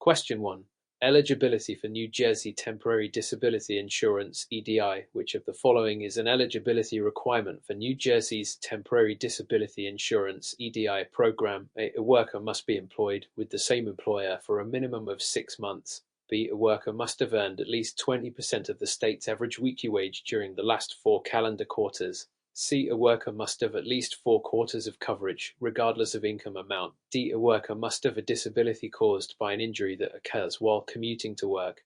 Question 1. Eligibility for New Jersey Temporary Disability Insurance (EDI). Which of the following is an eligibility requirement for New Jersey's Temporary Disability Insurance (EDI) program? A worker must be employed with the same employer for a minimum of 6 months. B. A worker must have earned at least 20% of the state's average weekly wage during the last 4 calendar quarters. C. A worker must have at least 4 quarters of coverage, regardless of income amount. D. A worker must have a disability caused by an injury that occurs while commuting to work.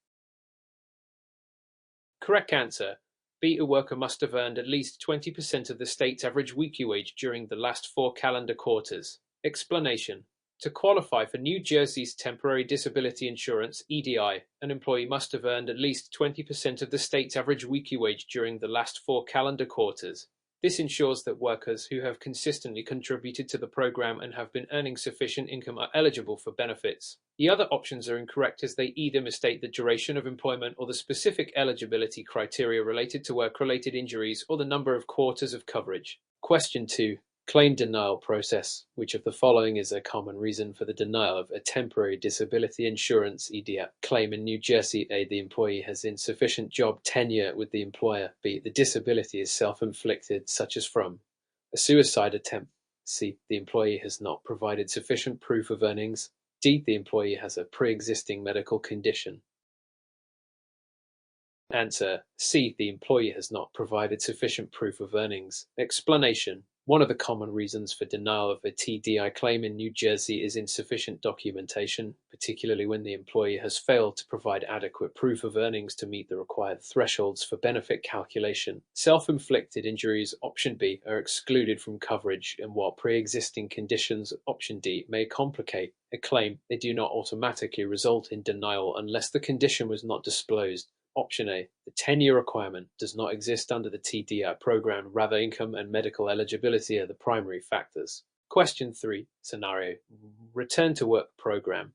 Correct answer. B. A worker must have earned at least 20% of the state's average weekly wage during the last 4 calendar quarters. Explanation. To qualify for New Jersey's Temporary Disability Insurance (EDI), an employee must have earned at least 20% of the state's average weekly wage during the last 4 calendar quarters. This ensures that workers who have consistently contributed to the program and have been earning sufficient income are eligible for benefits. The other options are incorrect as they either misstate the duration of employment or the specific eligibility criteria related to work-related injuries or the number of quarters of coverage. Question 2. Claim denial process. Which of the following is a common reason for the denial of a temporary disability insurance (EDI) claim in New Jersey? A. The employee has insufficient job tenure with the employer. B. The disability is self-inflicted, such as from a suicide attempt. C. The employee has not provided sufficient proof of earnings. D. The employee has a pre-existing medical condition. Answer. C. The employee has not provided sufficient proof of earnings. Explanation. One of the common reasons for denial of a TDI claim in New Jersey is insufficient documentation, particularly when the employee has failed to provide adequate proof of earnings to meet the required thresholds for benefit calculation. Self-inflicted injuries, option B, are excluded from coverage, and while pre-existing conditions, option D, may complicate a claim, they do not automatically result in denial unless the condition was not disclosed. Option A. The tenure requirement does not exist under the TDI program, rather income and medical eligibility are the primary factors. Question 3. Scenario. Return to work program.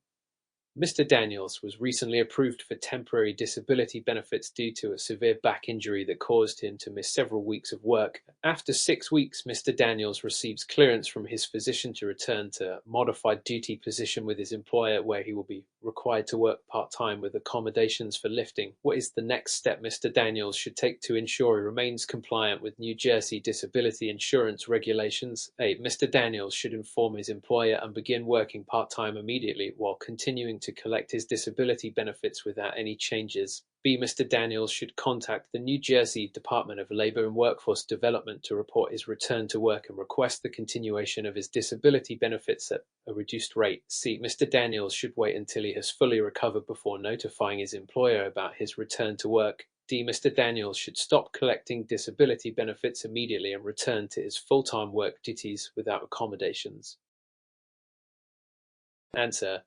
Mr. Daniels was recently approved for temporary disability benefits due to a severe back injury that caused him to miss several weeks of work. After 6 weeks, Mr. Daniels receives clearance from his physician to return to a modified duty position with his employer, where he will be required to work part-time with accommodations for lifting. What is the next step Mr. Daniels should take to ensure he remains compliant with New Jersey disability insurance regulations? A. Mr. Daniels should inform his employer and begin working part-time immediately while continuing to collect his disability benefits without any changes. B. Mr. Daniels should contact the New Jersey Department of Labor and Workforce Development to report his return to work and request the continuation of his disability benefits at a reduced rate. C. Mr. Daniels should wait until he has fully recovered before notifying his employer about his return to work. D. Mr. Daniels should stop collecting disability benefits immediately and return to his full-time work duties without accommodations. Answer.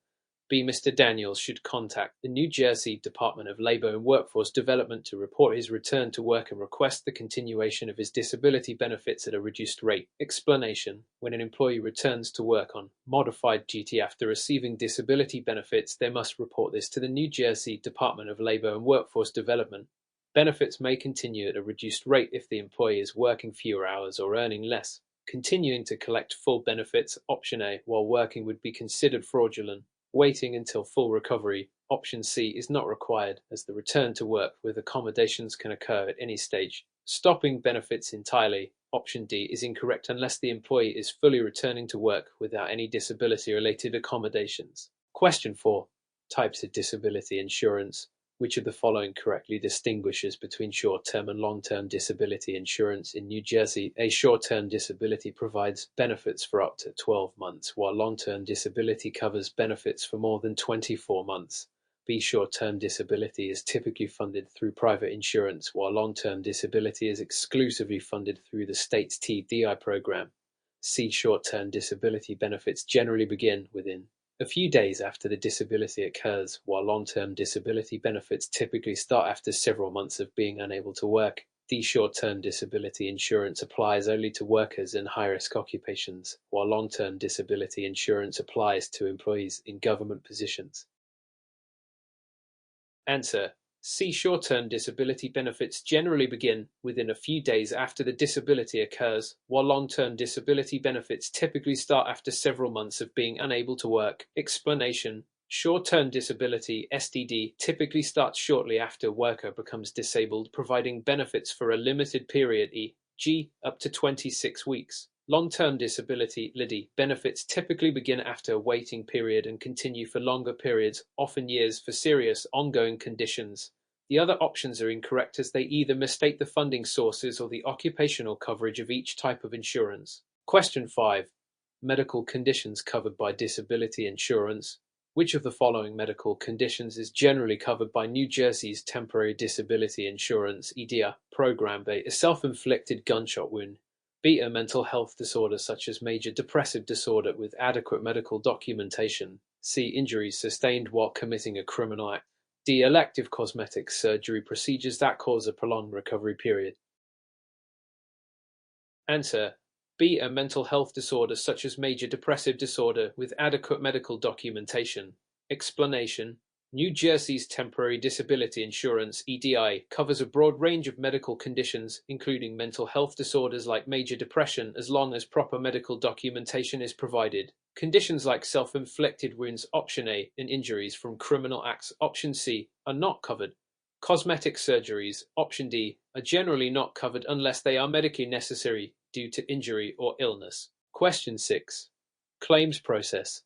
B. Mr. Daniels should contact the New Jersey Department of Labor and Workforce Development to report his return to work and request the continuation of his disability benefits at a reduced rate. Explanation. When an employee returns to work on modified duty after receiving disability benefits, they must report this to the New Jersey Department of Labor and Workforce Development. Benefits may continue at a reduced rate if the employee is working fewer hours or earning less. Continuing to collect full benefits, option A, while working would be considered fraudulent. Waiting until full recovery, option C, is not required, as the return to work with accommodations can occur at any stage. Stopping benefits entirely, option D, is incorrect unless the employee is fully returning to work without any disability-related accommodations. Question 4. Types of disability insurance. Which of the following correctly distinguishes between short-term and long-term disability insurance in New Jersey? A. Short-term disability provides benefits for up to 12 months, while long-term disability covers benefits for more than 24 months. B. Short-term disability is typically funded through private insurance, while long-term disability is exclusively funded through the state's TDI program. C. Short-term disability benefits generally begin within a few days after the disability occurs, while long-term disability benefits typically start after several months of being unable to work. D. Short-term disability insurance applies only to workers in high-risk occupations, while long-term disability insurance applies to employees in government positions. Answer. C. Short-term disability benefits generally begin within a few days after the disability occurs, while long-term disability benefits typically start after several months of being unable to work. Explanation. Short-term disability (STD) typically starts shortly after a worker becomes disabled, providing benefits for a limited period, e.g., up to 26 weeks. Long-term disability (LID) benefits typically begin after a waiting period and continue for longer periods, often years, for serious, ongoing conditions. The other options are incorrect as they either mistake the funding sources or the occupational coverage of each type of insurance. Question 5. Medical conditions covered by disability insurance. Which of the following medical conditions is generally covered by New Jersey's Temporary Disability Insurance (EDIA) program? A self-inflicted gunshot wound. B. A mental health disorder such as major depressive disorder with adequate medical documentation. C. Injuries sustained while committing a criminal act. D. Elective cosmetic surgery procedures that cause a prolonged recovery period. Answer: B. A mental health disorder such as major depressive disorder with adequate medical documentation. Explanation: New Jersey's Temporary Disability Insurance (EDI) covers a broad range of medical conditions, including mental health disorders like major depression, as long as proper medical documentation is provided. Conditions like self-inflicted wounds (Option A) and injuries from criminal acts (Option C) are not covered. Cosmetic surgeries (Option D) are generally not covered unless they are medically necessary due to injury or illness. Question 6. Claims process.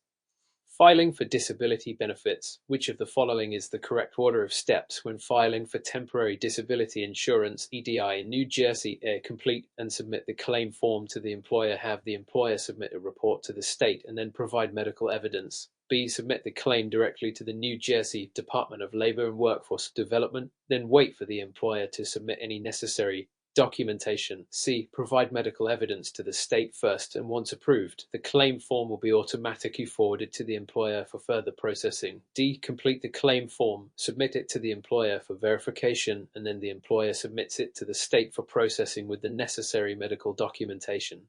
Filing for disability benefits. Which of the following is the correct order of steps when filing for temporary disability insurance (EDI) in New Jersey? A. Complete and submit the claim form to the employer. Have the employer submit a report to the state and then provide medical evidence. B. Submit the claim directly to the New Jersey Department of Labor and Workforce Development, then wait for the employer to submit any necessary documentation. C. Provide medical evidence to the state first, and once approved, the claim form will be automatically forwarded to the employer for further processing. D. Complete the claim form, submit it to the employer for verification, and then the employer submits it to the state for processing with the necessary medical documentation.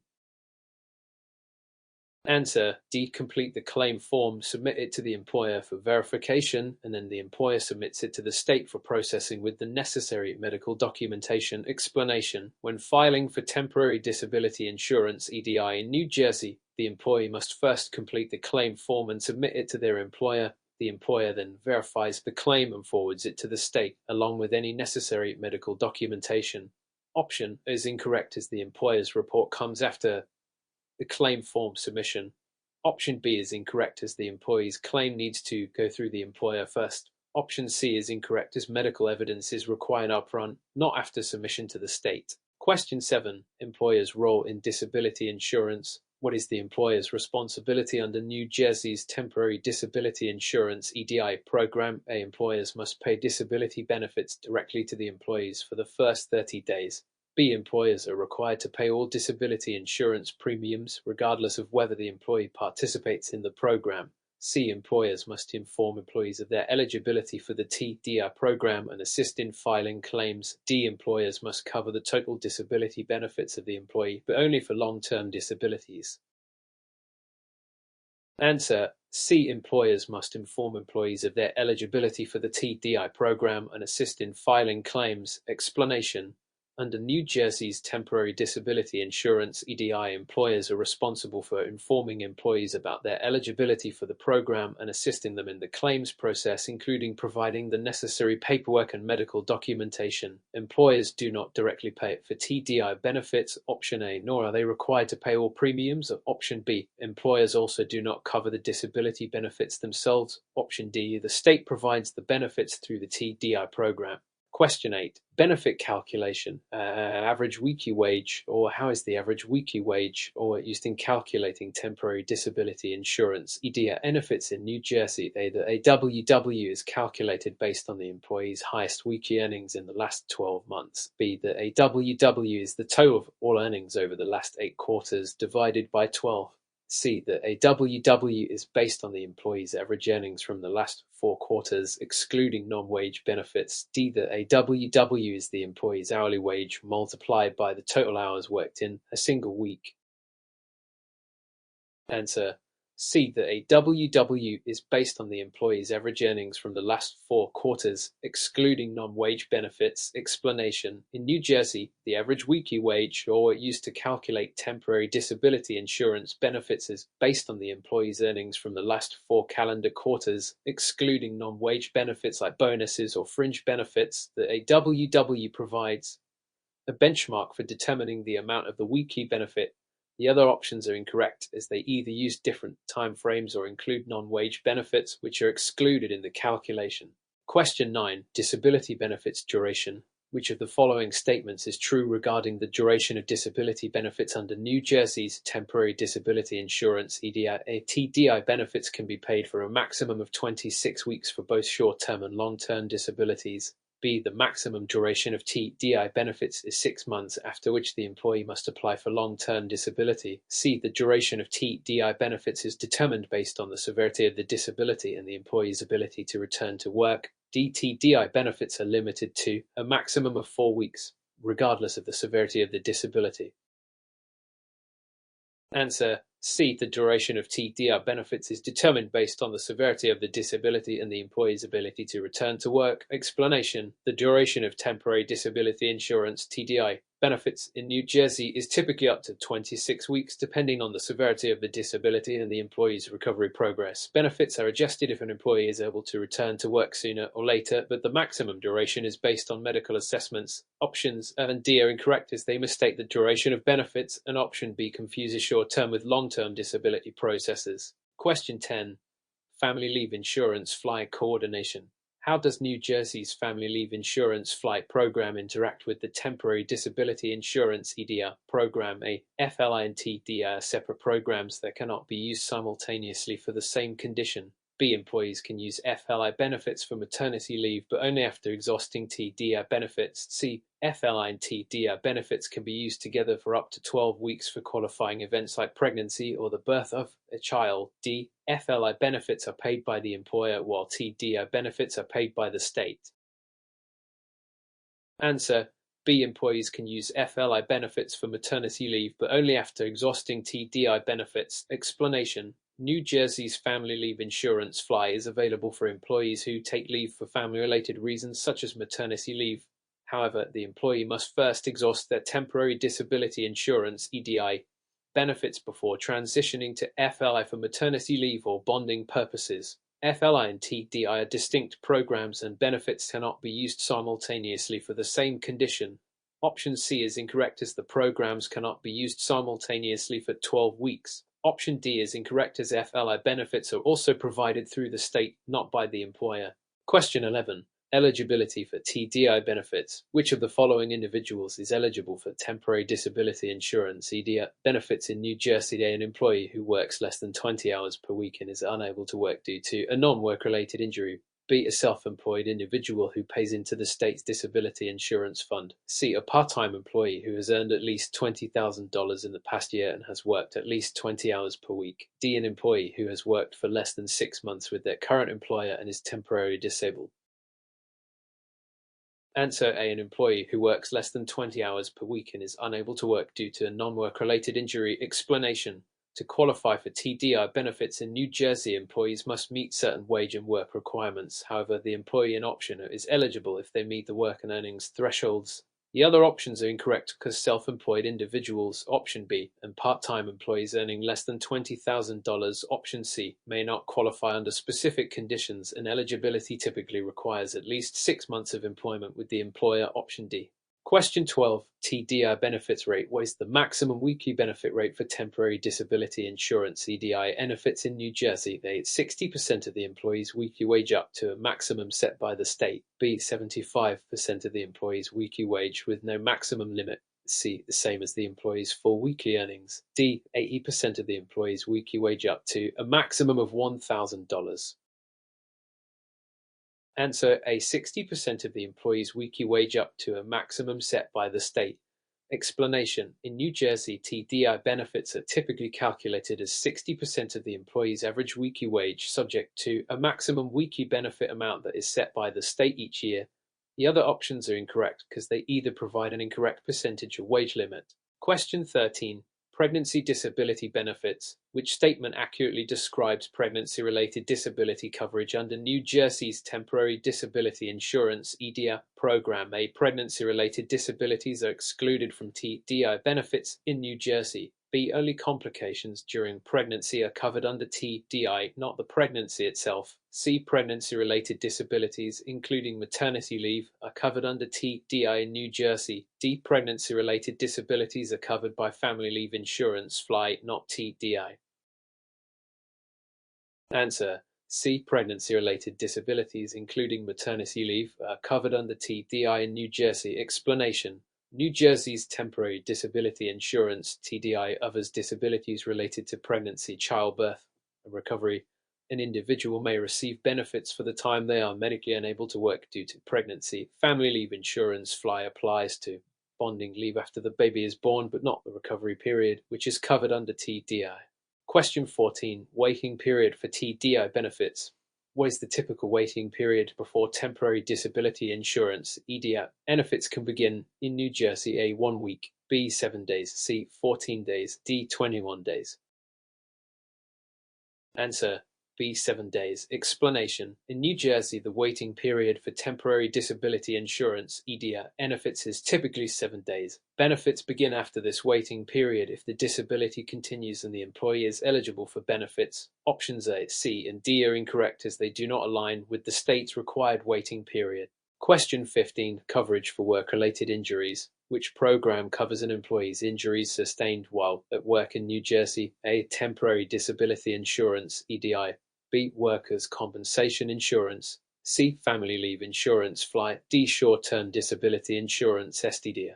Answer: D. Complete the claim form, submit it to the employer for verification, and then the employer submits it to the state for processing with the necessary medical documentation. Explanation: When filing for temporary disability insurance (EDI) in New Jersey, the employee must first complete the claim form and submit it to their employer. The employer then verifies the claim and forwards it to the state, along with any necessary medical documentation. Option is incorrect as the employer's report comes after the claim form submission. Option B is incorrect as the employee's claim needs to go through the employer first. Option C is incorrect as medical evidence is required upfront, not after submission to the state. Question 7. Employer's role in disability insurance. What is the employer's responsibility under New Jersey's Temporary Disability Insurance (EDI) program? A. Employers must pay disability benefits directly to the employees for the first 30 days. B. Employers are required to pay all disability insurance premiums, regardless of whether the employee participates in the program. C. Employers must inform employees of their eligibility for the TDI program and assist in filing claims. D. Employers must cover the total disability benefits of the employee, but only for long-term disabilities. Answer: C. Employers must inform employees of their eligibility for the TDI program and assist in filing claims. Explanation: Under New Jersey's Temporary Disability Insurance (EDI), employers are responsible for informing employees about their eligibility for the program and assisting them in the claims process, including providing the necessary paperwork and medical documentation. Employers do not directly pay for TDI benefits (Option A), nor are they required to pay all premiums (Option B). Employers also do not cover the disability benefits themselves (Option D). The state provides the benefits through the TDI program. Question 8. Benefit calculation. Average weekly wage, or how is the average weekly wage or used in calculating temporary disability insurance (EDI) benefits in New Jersey? A WW is calculated based on the employee's highest weekly earnings in the last 12 months. B. The AWW is the total of all earnings over the last 8 quarters divided by 12. C. The AWW is based on the employee's average earnings from the last 4 quarters, excluding non-wage benefits. D. The AWW is the employee's hourly wage multiplied by the total hours worked in a single week. Answer: C. That a WW is based on the employee's average earnings from the last 4 quarters, excluding non-wage benefits. Explanation: in New Jersey, the average weekly wage, or used to calculate temporary disability insurance benefits, is based on the employee's earnings from the last 4 calendar quarters, excluding non-wage benefits like bonuses or fringe benefits. That a WW provides a benchmark for determining the amount of the weekly benefit. The other options are incorrect, as they either use different time frames or include non-wage benefits, which are excluded in the calculation. Question 9. Disability benefits duration. Which of the following statements is true regarding the duration of disability benefits under New Jersey's Temporary Disability Insurance (EDI)? TDI benefits can be paid for a maximum of 26 weeks for both short-term and long-term disabilities. B. The maximum duration of TDI benefits is 6 months, after which the employee must apply for long-term disability. C. The duration of TDI benefits is determined based on the severity of the disability and the employee's ability to return to work. D. TDI benefits are limited to a maximum of 4 weeks, regardless of the severity of the disability. Answer: C. The duration of TDI benefits is determined based on the severity of the disability and the employee's ability to return to work. Explanation: the duration of temporary disability insurance (TDI) benefits in New Jersey is typically up to 26 weeks, depending on the severity of the disability and the employee's recovery progress. Benefits are adjusted if an employee is able to return to work sooner or later, but the maximum duration is based on medical assessments. Options A and D are incorrect, as they mistake the duration of benefits, and option B confuses short-term with long-term disability processes. Question 10. Family leave insurance flight coordination. How does New Jersey's Family Leave Insurance Flight Program interact with the Temporary Disability Insurance (EDI) program? A. FLI and TDI are separate programs that cannot be used simultaneously for the same condition. B. Employees can use FLI benefits for maternity leave, but only after exhausting TDI benefits. C. FLI and TDI benefits can be used together for up to 12 weeks for qualifying events like pregnancy or the birth of a child. D. FLI benefits are paid by the employer, while TDI benefits are paid by the state. Answer: B. Employees can use FLI benefits for maternity leave, but only after exhausting TDI benefits. Explanation: New Jersey's Family Leave Insurance (FLI) is available for employees who take leave for family-related reasons such as maternity leave. However, the employee must first exhaust their Temporary Disability Insurance (EDI) benefits before transitioning to FLI for maternity leave or bonding purposes. FLI and TDI are distinct programs, and benefits cannot be used simultaneously for the same condition. Option C is incorrect, as the programs cannot be used simultaneously for 12 weeks. Option D is incorrect, as FLI benefits are also provided through the state, not by the employer. Question 11. Eligibility for TDI benefits. Which of the following individuals is eligible for temporary disability insurance (EDI) benefits in New Jersey? A. An employee who works less than 20 hours per week and is unable to work due to a non-work-related injury. B. A self-employed individual who pays into the state's disability insurance fund. C. A part-time employee who has earned at least $20,000 in the past year and has worked at least 20 hours per week. D. An employee who has worked for less than 6 months with their current employer and is temporarily disabled. Answer A. An employee who works less than 20 hours per week and is unable to work due to a non-work-related injury. Explanation: to qualify for TDI benefits in New Jersey, employees must meet certain wage and work requirements. However, the employee in option is eligible if they meet the work and earnings thresholds. The other options are incorrect, because self-employed individuals, option B, and part-time employees earning less than $20,000, option C, may not qualify under specific conditions, and eligibility typically requires at least 6 months of employment with the employer, option D. Question 12. TDI benefits rate. What is the maximum weekly benefit rate for temporary disability insurance (EDI) benefits in New Jersey? A. 60% of the employee's weekly wage up to a maximum set by the state. B. 75% of the employee's weekly wage with no maximum limit. C. The same as the employee's full weekly earnings. D. 80% of the employee's weekly wage up to a maximum of $1,000. Answer A. 60% of the employee's weekly wage up to a maximum set by the state. Explanation: in New Jersey, TDI benefits are typically calculated as 60% of the employee's average weekly wage, subject to a maximum weekly benefit amount that is set by the state each year. The other options are incorrect, because they either provide an incorrect percentage or wage limit. Question 13. Pregnancy disability benefits. Which statement accurately describes pregnancy-related disability coverage under New Jersey's Temporary Disability Insurance (EDIA) program? A. Pregnancy-related disabilities are excluded from TDI benefits in New Jersey. B. Only complications during pregnancy are covered under TDI, not the pregnancy itself. C. Pregnancy-related disabilities, including maternity leave, are covered under TDI in New Jersey. D. Pregnancy-related disabilities are covered by family leave insurance, FLY, not TDI. Answer: C. Pregnancy-related disabilities, including maternity leave, are covered under TDI in New Jersey. Explanation: New Jersey's Temporary Disability Insurance (TDI) covers disabilities related to pregnancy, childbirth, and recovery. An individual may receive benefits for the time they are medically unable to work due to pregnancy. Family leave insurance (FLY) applies to bonding leave after the baby is born, but not the recovery period, which is covered under TDI. Question 14. Waiting period for TDI benefits. What is the typical waiting period before temporary disability insurance (EDIA) benefits can begin in New Jersey? A. 1 week. B. 7 days. C. 14 days. D. 21 days. Answer: B. 7 days. Explanation: in New Jersey, the waiting period for temporary disability insurance (EDIA) benefits is typically 7 days. Benefits begin after this waiting period if the disability continues and the employee is eligible for benefits. Options A, C, and D are incorrect as they do not align with the state's required waiting period. Question 15. Coverage for work-related injuries. Which program covers an employee's injuries sustained while at work in New Jersey? A. Temporary Disability Insurance (EDI). B. Workers' Compensation Insurance. C. Family Leave Insurance (FLY). D. Short-Term Disability Insurance (STD).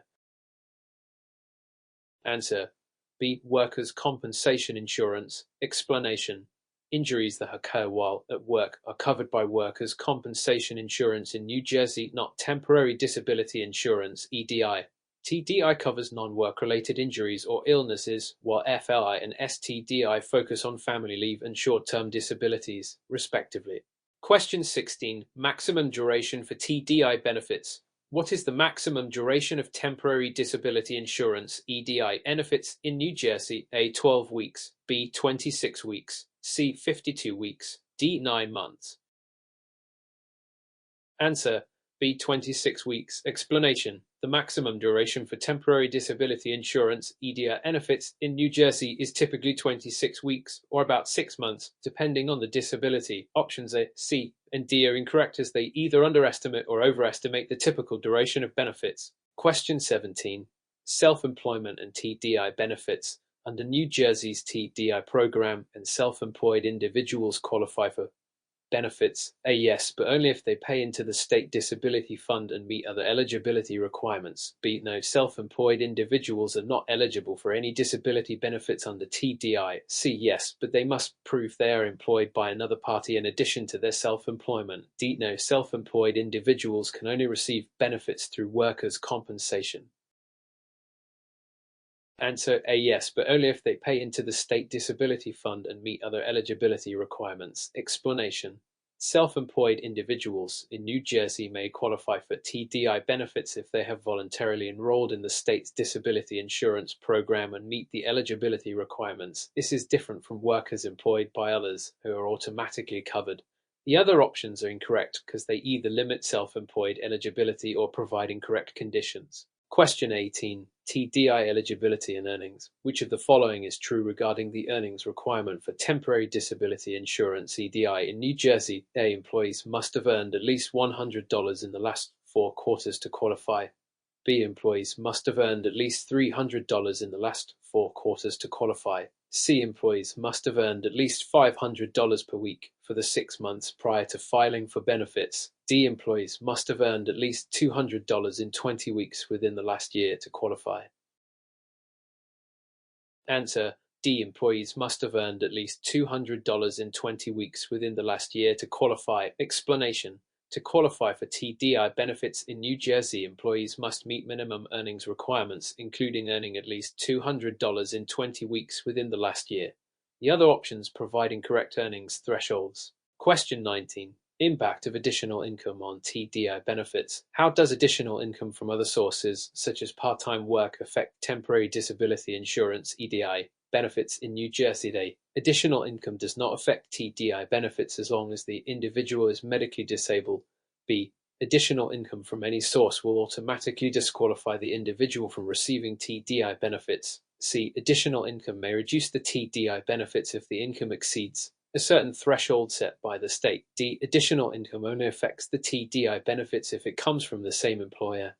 Answer: B. Workers' Compensation Insurance. Explanation: injuries that occur while at work are covered by workers' compensation insurance in New Jersey, not temporary disability insurance (EDI). TDI covers non-work-related injuries or illnesses, while FLI and STDI focus on family leave and short-term disabilities, respectively. Question 16. Maximum duration for TDI benefits. What is the maximum duration of temporary disability insurance (EDI) benefits in New Jersey? A. 12 weeks. B. 26 weeks. C. 52 weeks. D. 9 months. Answer: B. 26 weeks. Explanation: the maximum duration for temporary disability insurance (EDI) benefits in New Jersey is typically 26 weeks, or about 6 months, depending on the disability. Options A, C, and D are incorrect as they either underestimate or overestimate the typical duration of benefits. Question 17. Self-employment and TDI benefits. Under New Jersey's TDI program, and self-employed individuals qualify for benefits. A. Yes, but only if they pay into the state disability fund and meet other eligibility requirements. B. No, self-employed individuals are not eligible for any disability benefits under TDI. C. Yes, but they must prove they are employed by another party in addition to their self-employment. D. No, self-employed individuals can only receive benefits through workers' compensation. Answer: A. Yes, but only if they pay into the state disability fund and meet other eligibility requirements. Explanation: self-employed individuals in New Jersey may qualify for TDI benefits if they have voluntarily enrolled in the state's disability insurance program and meet the eligibility requirements. This is different from workers employed by others, who are automatically covered. The other options are incorrect because they either limit self-employed eligibility or provide incorrect conditions. Question 18. TDI eligibility and earnings. Which of the following is true regarding the earnings requirement for temporary disability insurance (EDI) in New Jersey? A. Employees must have earned at least $100 in the last 4 quarters to qualify. B. Employees must have earned at least $300 in the last 4 quarters to qualify. C. Employees must have earned at least $500 per week for the 6 months prior to filing for benefits. D. Employees must have earned at least $200 in 20 weeks within the last year to qualify. Answer: D. Employees must have earned at least $200 in 20 weeks within the last year to qualify. Explanation: to qualify for TDI benefits in New Jersey, employees must meet minimum earnings requirements, including earning at least $200 in 20 weeks within the last year. The other options provide incorrect earnings thresholds. Question 19. Impact of additional income on TDI benefits. How does additional income from other sources, such as part-time work, affect temporary disability insurance (EDI) benefits in New Jersey? Additional income does not affect TDI benefits as long as the individual is medically disabled. B. Additional income from any source will automatically disqualify the individual from receiving TDI benefits. C. Additional income may reduce the TDI benefits if the income exceeds a certain threshold set by the state. D. Additional income only affects the TDI benefits if it comes from the same employer.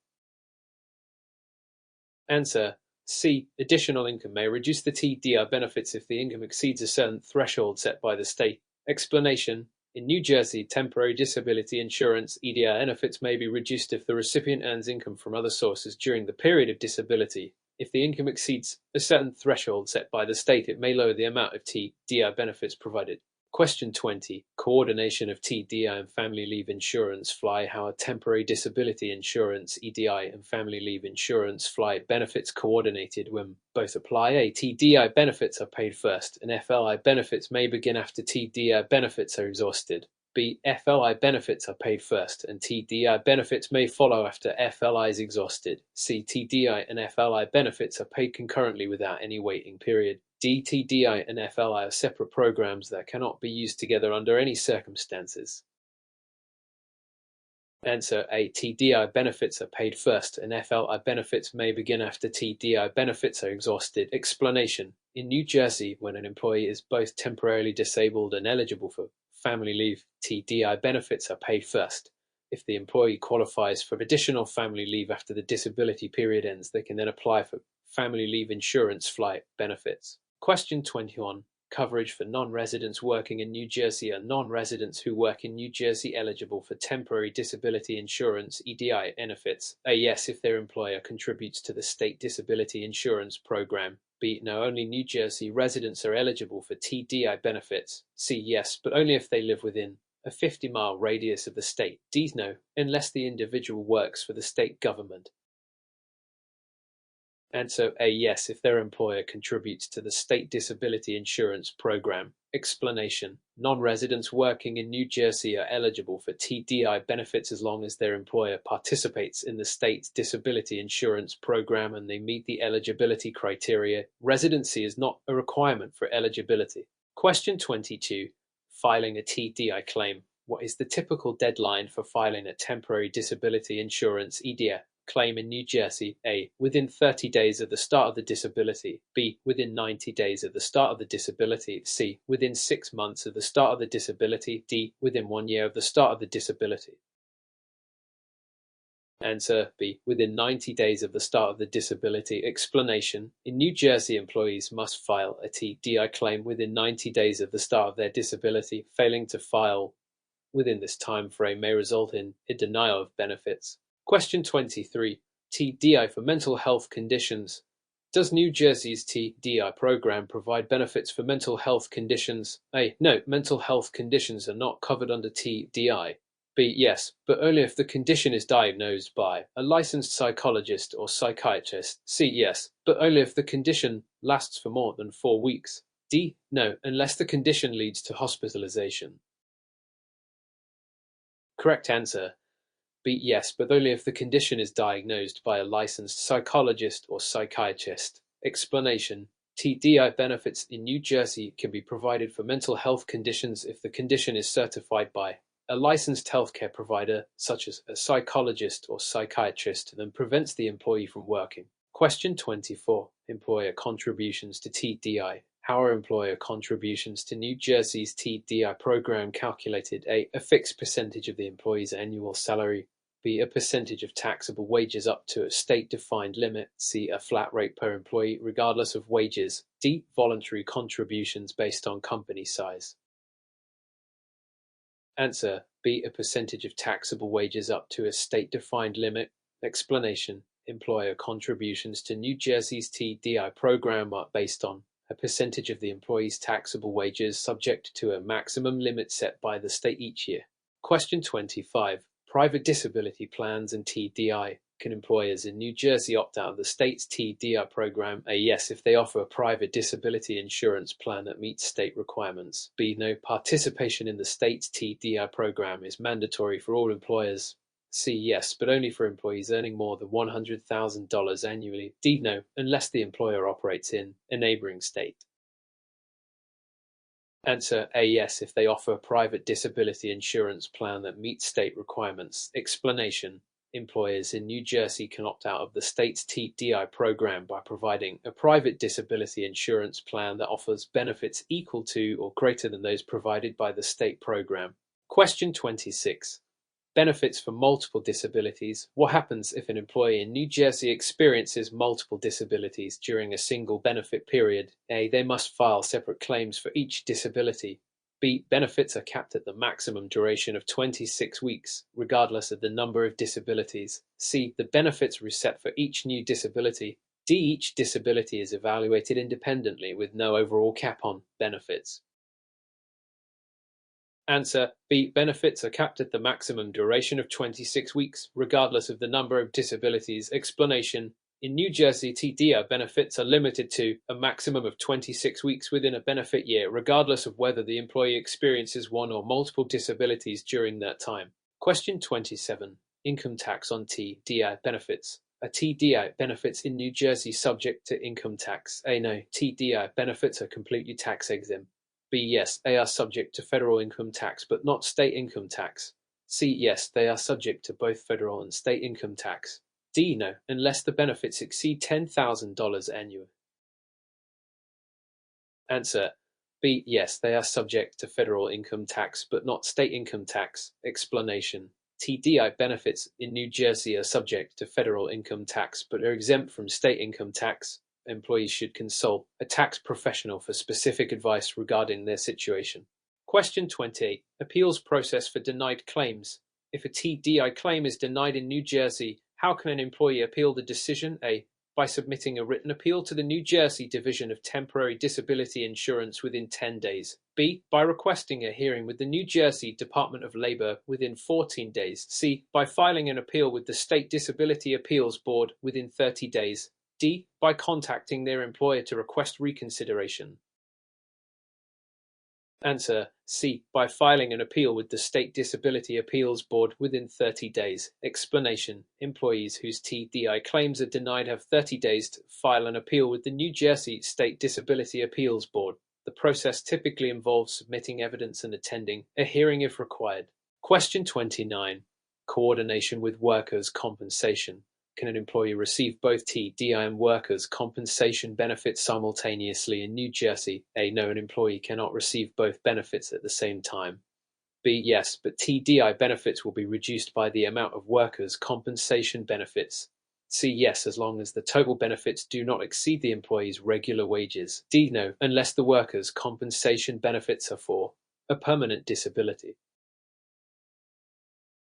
Answer: C. Additional income may reduce the TDI benefits if the income exceeds a certain threshold set by the state. Explanation: in New Jersey, temporary disability insurance (EDI) benefits may be reduced if the recipient earns income from other sources during the period of disability. If the income exceeds a certain threshold set by the state, it may lower the amount of TDI benefits provided. Question 20. Coordination of TDI and family leave insurance (FLI). How are temporary disability insurance (EDI) and family leave insurance (FLI) benefits coordinated when both apply? A. TDI benefits are paid first, and FLI benefits may begin after TDI benefits are exhausted. B. FLI benefits are paid first, and TDI benefits may follow after FLI is exhausted. C. TDI and FLI benefits are paid concurrently without any waiting period. D. TDI and FLI are separate programs that cannot be used together under any circumstances. Answer: A. TDI benefits are paid first, and FLI benefits may begin after TDI benefits are exhausted. Explanation: in New Jersey, when an employee is both temporarily disabled and eligible for family leave, TDI benefits are paid first. If the employee qualifies for additional family leave after the disability period ends, they can then apply for family leave insurance (FLI) benefits. Question 21. Coverage for non-residents working in New Jersey. Are non-residents who work in New Jersey eligible for temporary disability insurance (EDI) benefits? A. Yes, if their employer contributes to the state disability insurance program. B. No, only New Jersey residents are eligible for TDI benefits. C. Yes, but only if they live within a 50-mile radius of the state. D. No, unless the individual works for the state government. Answer: A. Yes, if their employer contributes to the state disability insurance program. Explanation: non-residents working in New Jersey are eligible for TDI benefits as long as their employer participates in the state's disability insurance program and they meet the eligibility criteria. Residency is not a requirement for eligibility. Question 22. Filing a TDI claim. What is the typical deadline for filing a temporary disability insurance (EDI) claim in New Jersey? A. Within 30 days of the start of the disability. B. Within 90 days of the start of the disability. C. Within 6 months of the start of the disability. D. Within 1 year of the start of the disability. Answer: B. Within 90 days of the start of the disability. Explanation: in New Jersey, employees must file a TDI claim within 90 days of the start of their disability. Failing to file within this time frame may result in a denial of benefits. Question 23. TDI for mental health conditions. Does New Jersey's TDI program provide benefits for mental health conditions? A. No, mental health conditions are not covered under TDI. B. Yes, but only if the condition is diagnosed by a licensed psychologist or psychiatrist. C. Yes, but only if the condition lasts for more than 4 weeks. D. No, unless the condition leads to hospitalization. Correct answer: B. Yes, but only if the condition is diagnosed by a licensed psychologist or psychiatrist. Explanation: TDI benefits in New Jersey can be provided for mental health conditions if the condition is certified by a licensed healthcare provider, such as a psychologist or psychiatrist, that prevents the employee from working. Question 24. Employer contributions to TDI. How are employer contributions to New Jersey's TDI program calculated? A. A fixed percentage of the employee's annual salary. B. A percentage of taxable wages up to a state-defined limit. C. A flat rate per employee, regardless of wages. D. Voluntary contributions based on company size. Answer: B. A percentage of taxable wages up to a state-defined limit. Explanation: employer contributions to New Jersey's TDI program are based on a percentage of the employee's taxable wages, subject to a maximum limit set by the state each year. Question 25. Private disability plans and TDI. Can employers in New Jersey opt out of the state's TDI program? A. Yes, if they offer a private disability insurance plan that meets state requirements. B. No, participation in the state's TDI program is mandatory for all employers. C. Yes, but only for employees earning more than $100,000 annually. D. No, unless the employer operates in a neighboring state. Answer A. Yes, if they offer a private disability insurance plan that meets state requirements. Explanation: employers in New Jersey can opt out of the state's TDI program by providing a private disability insurance plan that offers benefits equal to or greater than those provided by the state program. Question 26. Benefits for multiple disabilities. What happens if an employee in New Jersey experiences multiple disabilities during a single benefit period? A. They must file separate claims for each disability. B. Benefits are capped at the maximum duration of 26 weeks, regardless of the number of disabilities. C. The benefits reset for each new disability. D. Each disability is evaluated independently with no overall cap on benefits. Answer B. Benefits are capped at the maximum duration of 26 weeks, regardless of the number of disabilities. Explanation: in New Jersey, TDI benefits are limited to a maximum of 26 weeks within a benefit year, regardless of whether the employee experiences one or multiple disabilities during that time. Question 27. Income tax on TDI benefits. Are TDI benefits in New Jersey subject to income tax? A. No, TDI benefits are completely tax exempt. B. Yes, they are subject to federal income tax, but not state income tax. C. Yes, they are subject to both federal and state income tax. D. No, unless the benefits exceed $10,000 annually. Answer B. Yes, they are subject to federal income tax, but not state income tax. Explanation: TDI benefits in New Jersey are subject to federal income tax, but are exempt from state income tax. Employees should consult a tax professional for specific advice regarding their situation. Question 28. Appeals process for denied claims. If a TDI claim is denied in New Jersey, how can an employee appeal the decision? A. By submitting a written appeal to the New Jersey Division of Temporary Disability Insurance within 10 days. B. By requesting a hearing with the New Jersey Department of Labor within 14 days. C. By filing an appeal with the State Disability Appeals Board within 30 days. D. By contacting their employer to request reconsideration. Answer C. By filing an appeal with the State Disability Appeals Board within 30 days. Explanation: employees whose TDI claims are denied have 30 days to file an appeal with the New Jersey State Disability Appeals Board. The process typically involves submitting evidence and attending a hearing if required. Question 29. Coordination with workers' compensation. Can an employee receive both TDI and workers' compensation benefits simultaneously in New Jersey? A. No, an employee cannot receive both benefits at the same time. B. Yes, but TDI benefits will be reduced by the amount of workers' compensation benefits. C. Yes, as long as the total benefits do not exceed the employee's regular wages. D. No, unless the workers' compensation benefits are for a permanent disability.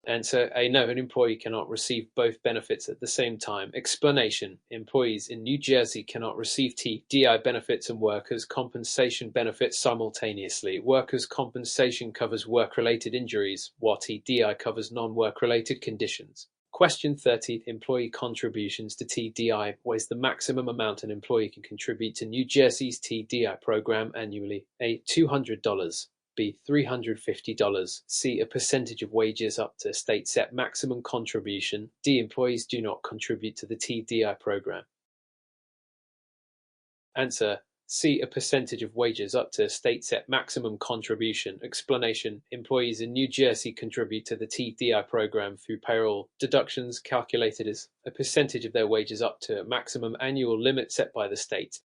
Answer A. No, an employee cannot receive both benefits at the same time. Explanation: employees in New Jersey cannot receive TDI benefits and workers' compensation benefits simultaneously. Workers' compensation covers work-related injuries, while TDI covers non-work-related conditions. Question 30. Employee contributions to TDI. What is the maximum amount an employee can contribute to New Jersey's TDI program annually? A. $200. B. $350. C. A percentage of wages up to state set maximum contribution. D. Employees do not contribute to the TDI program. Answer C. A percentage of wages up to state set maximum contribution. Explanation: employees in New Jersey contribute to the TDI program through payroll deductions calculated as a percentage of their wages up to a maximum annual limit set by the state.